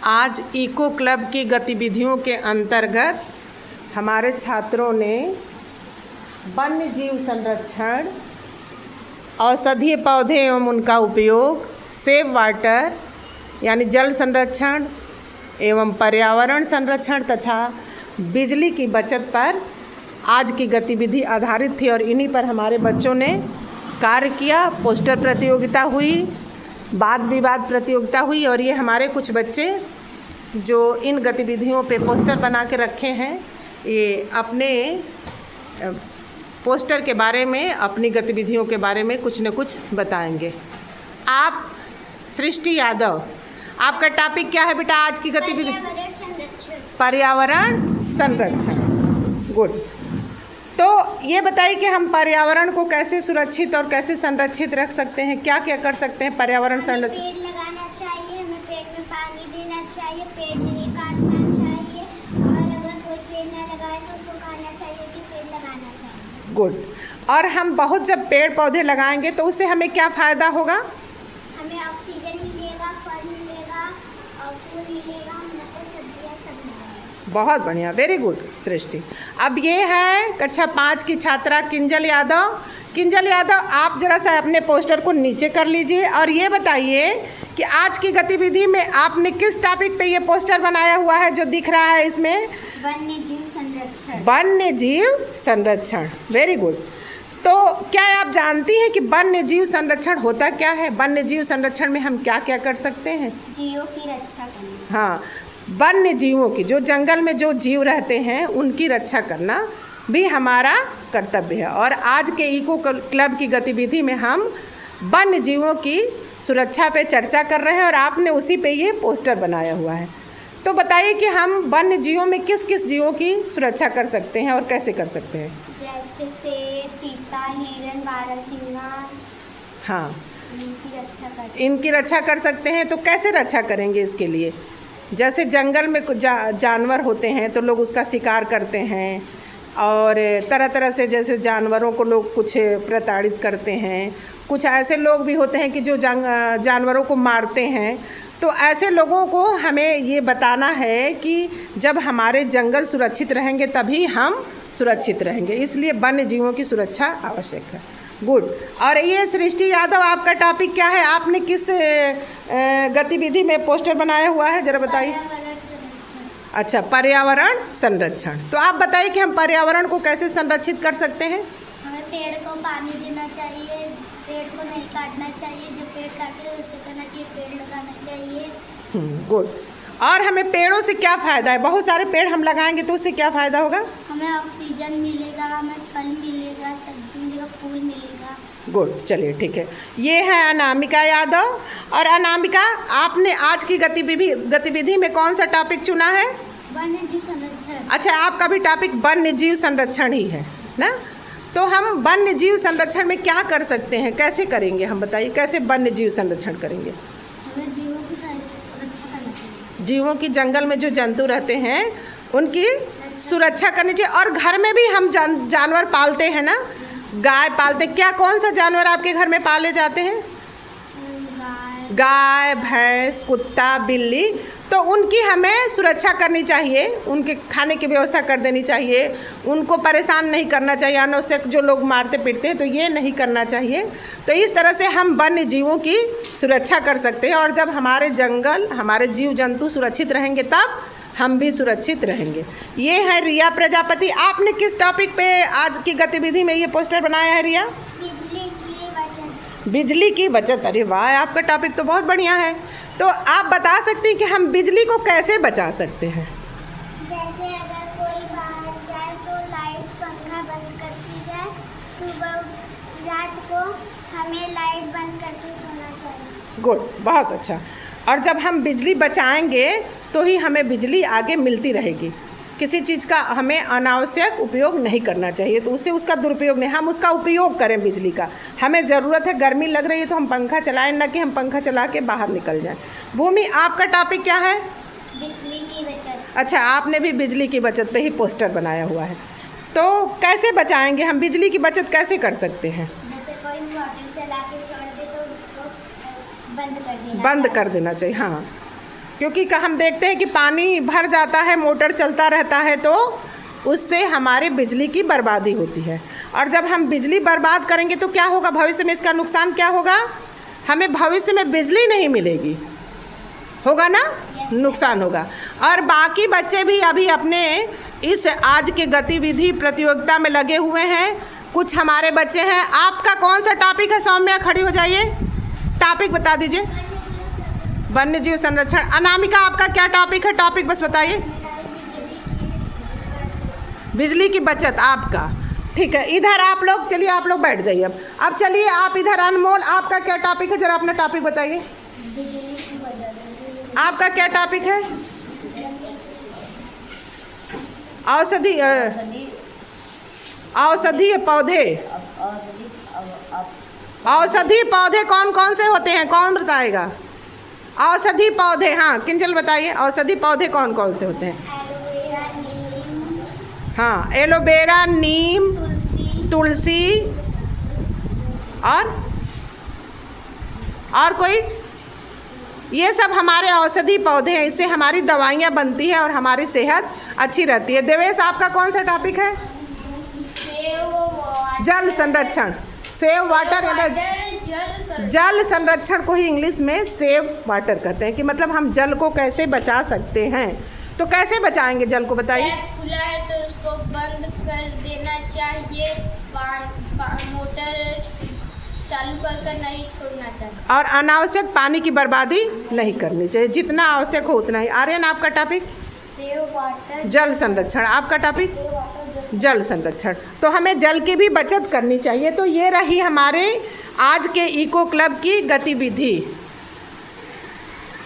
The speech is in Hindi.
आज इको क्लब की गतिविधियों के अंतर्गत हमारे छात्रों ने वन्य जीव संरक्षण, औषधीय पौधे एवं उनका उपयोग, सेव वाटर यानी जल संरक्षण एवं पर्यावरण संरक्षण तथा बिजली की बचत पर आज की गतिविधि आधारित थी और इन्हीं पर हमारे बच्चों ने कार्य किया। पोस्टर प्रतियोगिता हुई, वाद विवाद प्रतियोगिता हुई और ये हमारे कुछ बच्चे जो इन गतिविधियों पे पोस्टर बना के रखे हैं, ये अपने पोस्टर के बारे में, अपनी गतिविधियों के बारे में कुछ न कुछ बताएंगे। आप सृष्टि यादव, आपका टॉपिक क्या है बेटा आज की गतिविधि? पर्यावरण संरक्षण। गुड। तो ये बताइए कि हम पर्यावरण को कैसे सुरक्षित और कैसे संरक्षित रख सकते हैं, क्या क्या कर सकते हैं पर्यावरण संरक्षण? पेड़ लगाना चाहिए, हमें पेड़ में पानी देना चाहिए, पेड़ नहीं काटना चाहिए और अगर कोई पेड़ ना लगाए तो उसको कहना चाहिए कि पेड़ लगाना चाहिए। गुड। और हम बहुत जब पेड़ पौधे लगाएंगे तो उससे हमें क्या फ़ायदा होगा? हमें ऑक्सीजन मिलेगा, फल मिलेगा और फूल मिलेगा, हमको सब्जियाँ सब मिलेगा। बहुत बढ़िया, वेरी गुड सृष्टि। अब ये है कक्षा 5 की छात्रा किंजल यादव। किंजल यादव, आप जरा सा अपने पोस्टर को नीचे कर लीजिए और ये बताइए कि आज की गतिविधि में आपने किस टॉपिक पे ये पोस्टर बनाया हुआ है जो दिख रहा है इसमें? वन्य जीव संरक्षण। वन्य जीव संरक्षण, वेरी गुड। तो क्या आप जानती हैं कि वन्य जीव संरक्षण होता क्या है? वन्य जीव संरक्षण में हम क्या क्या कर सकते हैं? जीवों की रक्षा करना। हाँ, वन्य जीवों की, जो जंगल में जो जीव रहते हैं उनकी रक्षा करना भी हमारा कर्तव्य है। और आज के इको क्लब की गतिविधि में हम वन्य जीवों की सुरक्षा पे चर्चा कर रहे हैं और आपने उसी पे ये पोस्टर बनाया हुआ है। तो बताइए कि हम वन्य जीवों में किस किस जीवों की सुरक्षा कर सकते हैं और कैसे कर सकते हैं? जैसे शेर, चीता, हिरण, बारहसिंगा। हाँ, इनकी रक्षा कर सकते हैं। तो कैसे रक्षा करेंगे इसके लिए? जैसे जंगल में कुछ जानवर होते हैं तो लोग उसका शिकार करते हैं और तरह तरह से जैसे जानवरों को लोग कुछ प्रताड़ित करते हैं। कुछ ऐसे लोग भी होते हैं कि जो जानवरों को मारते हैं। तो ऐसे लोगों को हमें ये बताना है कि जब हमारे जंगल सुरक्षित रहेंगे तभी हम सुरक्षित रहेंगे, इसलिए वन्य जीवों की सुरक्षा आवश्यक है। गुड। और ये सृष्टि यादव, आपका टॉपिक क्या है? आपने किस गतिविधि में पोस्टर बनाया हुआ है, जरा बताइए। अच्छा, पर्यावरण संरक्षण। तो आप बताइए कि हम पर्यावरण को कैसे संरक्षित कर सकते हैं? हमें पेड़ को पानी देना चाहिए, पेड़ को नहीं काटना चाहिए, जो पेड़ काटे उसे कहना चाहिए पेड़ लगाना चाहिए। गुड। और हमें पेड़ों से क्या फ़ायदा है? बहुत सारे पेड़ हम लगाएंगे तो उससे क्या फ़ायदा होगा? हमें ऑक्सीजन मिलेगा, हमें फल मिलेगा, सब्जी मिलेगा, फूल मिलेगा। गुड, चलिए ठीक है। ये है अनामिका यादव। और अनामिका, आपने आज की गतिविधि में कौन सा टॉपिक चुना है? वन्य जीव संरक्षण। अच्छा, आपका भी टॉपिक वन्य जीव संरक्षण ही है ना? तो हम वन्य जीव संरक्षण में क्या कर सकते हैं, कैसे करेंगे? हम बताइए कैसे वन्य जीव संरक्षण करेंगे? हमें जीवों की रक्षा करना चाहिए। जीवों की, जंगल में जो जंतु रहते हैं उनकी सुरक्षा करनी चाहिए। और घर में भी हम जानवर पालते हैं ना, गाय पालते। क्या कौन सा जानवर आपके घर में पाले जाते हैं? गाय, भैंस, कुत्ता, बिल्ली। तो उनकी हमें सुरक्षा करनी चाहिए, उनके खाने की व्यवस्था कर देनी चाहिए, उनको परेशान नहीं करना चाहिए। अनावश्यक जो लोग मारते पीटते हैं तो ये नहीं करना चाहिए। तो इस तरह से हम वन्य जीवों की सुरक्षा कर सकते हैं और जब हमारे जंगल, हमारे जीव जंतु सुरक्षित रहेंगे तब हम भी सुरक्षित रहेंगे। ये है रिया प्रजापति। आपने किस टॉपिक पे आज की गतिविधि में ये पोस्टर बनाया है रिया? बिजली की बचत। बिजली की बचत। अरे वाह, आपका टॉपिक तो बहुत बढ़िया है। तो आप बता सकती हैं कि हम बिजली को कैसे बचा सकते हैं? जैसे अगर कोई बाहर जाए तो लाइट पंखा बंद कर दी जाए, सुबह रात को हमें लाइट बंद करके सोना चाहिए। गुड, बहुत अच्छा। और जब हम बिजली बचाएंगे तो ही हमें बिजली आगे मिलती रहेगी। किसी चीज़ का हमें अनावश्यक उपयोग नहीं करना चाहिए, तो उससे उसका दुरुपयोग नहीं, हम उसका उपयोग करें बिजली का। हमें ज़रूरत है, गर्मी लग रही है तो हम पंखा चलाएं, ना कि हम पंखा चला के बाहर निकल जाएं। भूमि, आपका टॉपिक क्या है? बिजली की बचत। अच्छा, आपने भी बिजली की बचत पे ही पोस्टर बनाया हुआ है। तो कैसे बचाएंगे हम, बिजली की बचत कैसे कर सकते हैं? जैसे कोई मोटर चला के छोड़ दे तो उसको बंद कर देना बंद कर देना चाहिए। हाँ, क्योंकि हम देखते हैं कि पानी भर जाता है, मोटर चलता रहता है, तो उससे हमारे बिजली की बर्बादी होती है। और जब हम बिजली बर्बाद करेंगे तो क्या होगा, भविष्य में इसका नुकसान क्या होगा, हमें भविष्य में बिजली नहीं मिलेगी, होगा ना, नुकसान होगा। और बाकी बच्चे भी अभी अपने इस आज के गतिविधि प्रतियोगिता में लगे हुए हैं। कुछ हमारे बच्चे हैं। आपका कौन सा टॉपिक है सौम्या, खड़ी हो जाइए, टॉपिक बता दीजिए। वन्य जीव संरक्षण। अनामिका आपका क्या टॉपिक है, टॉपिक बस बताइए। बिजली की बचत आपका, ठीक है। इधर आप लोग, चलिए आप लोग बैठ जाइए। अब चलिए आप इधर, अनमोल आपका क्या टॉपिक है, जरा अपना टॉपिक बताइए। आपका क्या टॉपिक है? औषधीय पौधे। औषधीय पौधे कौन कौन से होते हैं, कौन बताएगा? औषधि पौधे, हाँ किंजल बताइए, औषधि पौधे कौन कौन से होते हैं? एलोवेरा, नीम, हाँ, एलोवेरा, नीम, तुलसी और कोई, ये सब हमारे औषधि पौधे हैं। इससे हमारी दवाइयाँ बनती है और हमारी सेहत अच्छी रहती है। देवेश आपका कौन सा टॉपिक है? जल संरक्षण, सेव वाटर। जल संरक्षण को ही इंग्लिश में सेव वाटर कहते हैं, कि मतलब हम जल को कैसे बचा सकते हैं। तो कैसे बचाएंगे जल को, बताइए। टैप खुला है तो उसको बंद कर देना चाहिए, मोटर चालू कर नहीं छोड़ना चाहिए, और अनावश्यक पानी की बर्बादी नहीं करनी चाहिए, जितना आवश्यक हो उतना ही। आर्यन आपका टॉपिक? सेव वाटर, जल संरक्षण। आपका टॉपिक? जल संरक्षण। तो हमें जल की भी बचत करनी चाहिए। तो ये रही हमारे आज के इको क्लब की गतिविधि।